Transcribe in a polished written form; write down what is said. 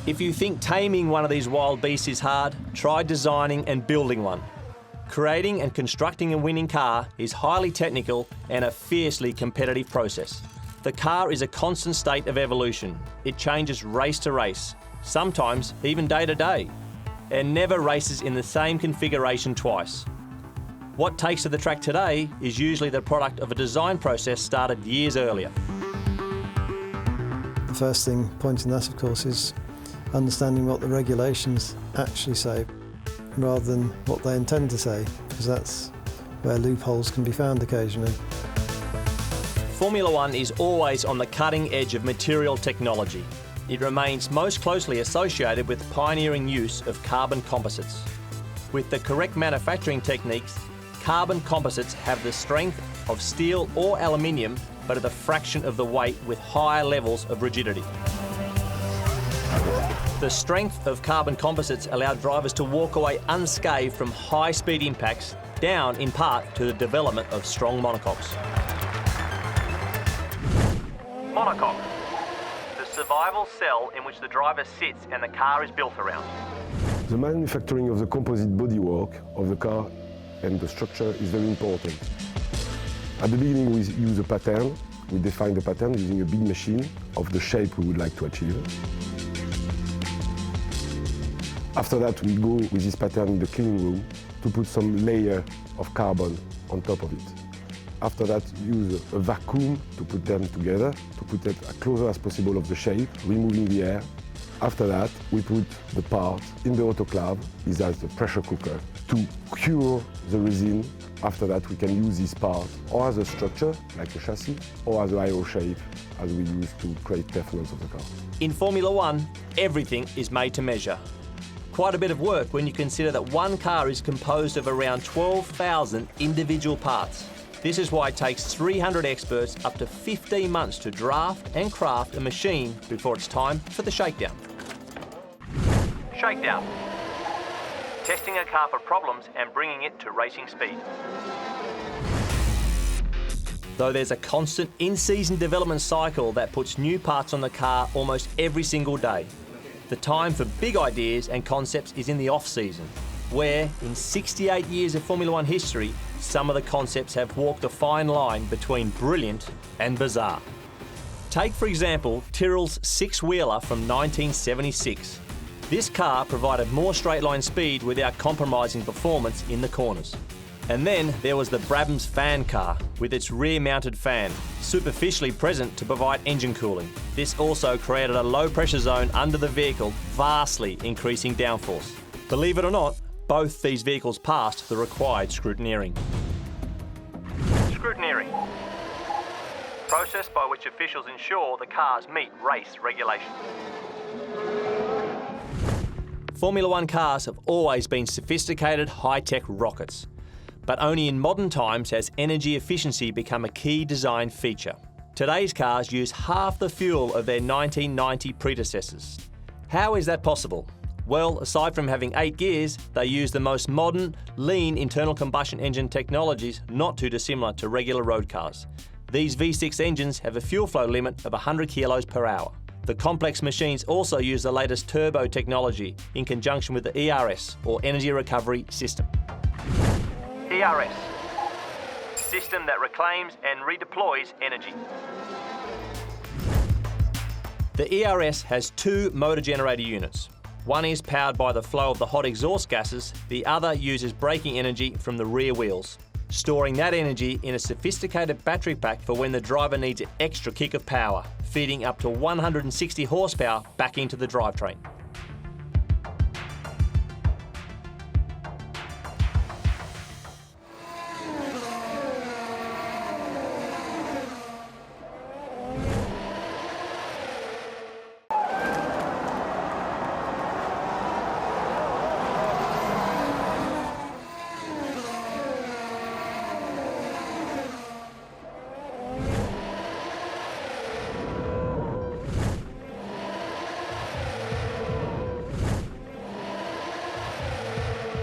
If you think taming one of these wild beasts is hard, try designing and building one. Creating and constructing a winning car is highly technical and a fiercely competitive process. The car is a constant state of evolution. It changes race to race, sometimes even day to day, and never races in the same configuration twice. What takes to the track today is usually the product of a design process started years earlier. The first thing pointing that, of course, is understanding what the regulations actually say, rather than what they intend to say, because that's where loopholes can be found occasionally. Formula One is always on the cutting edge of material technology. It remains most closely associated with pioneering use of carbon composites. With the correct manufacturing techniques, carbon composites have the strength of steel or aluminium, but at a fraction of the weight with higher levels of rigidity. The strength of carbon composites allow drivers to walk away unscathed from high-speed impacts, down in part to the development of strong monocoques. Monocoque, the survival cell in which the driver sits and the car is built around. The manufacturing of the composite bodywork of the car and the structure is very important. At the beginning, we use a pattern. We define the pattern using a big machine of the shape we would like to achieve. After that, we go with this pattern in the cleaning room to put some layer of carbon on top of it. After that, use a vacuum to put them together, to put it as closer as possible of the shape, removing the air. After that, we put the part in the autoclave, is as the pressure cooker, to cure the resin. After that, we can use this part or as a structure, like a chassis, or as an aero shape, as we use to create performance of the car. In Formula One, everything is made to measure. Quite a bit of work when you consider that one car is composed of around 12,000 individual parts. This is why it takes 300 experts up to 15 months to draft and craft a machine before it's time for the shakedown. Shakedown. Testing a car for problems and bringing it to racing speed. Though there's a constant in-season development cycle that puts new parts on the car almost every single day. The time for big ideas and concepts is in the off-season, where, in 68 years of Formula One history, some of the concepts have walked a fine line between brilliant and bizarre. Take, for example, Tyrrell's six-wheeler from 1976. This car provided more straight-line speed without compromising performance in the corners. And then there was the Brabham's fan car with its rear-mounted fan, superficially present to provide engine cooling. This also created a low-pressure zone under the vehicle, vastly increasing downforce. Believe it or not, both these vehicles passed the required scrutineering. Scrutineering. Process by which officials ensure the cars meet race regulations. Formula One cars have always been sophisticated, high-tech rockets. But only in modern times has energy efficiency become a key design feature. Today's cars use half the fuel of their 1990 predecessors. How is that possible? Well, aside from having 8 gears, they use the most modern, lean internal combustion engine technologies not too dissimilar to regular road cars. These V6 engines have a fuel flow limit of 100 kilos per hour. The complex machines also use the latest turbo technology in conjunction with the ERS, or Energy Recovery System. ERS, system that reclaims and redeploys energy. The ERS has 2 motor generator units. One is powered by the flow of the hot exhaust gases, the other uses braking energy from the rear wheels, storing that energy in a sophisticated battery pack for when the driver needs an extra kick of power, feeding up to 160 horsepower back into the drivetrain.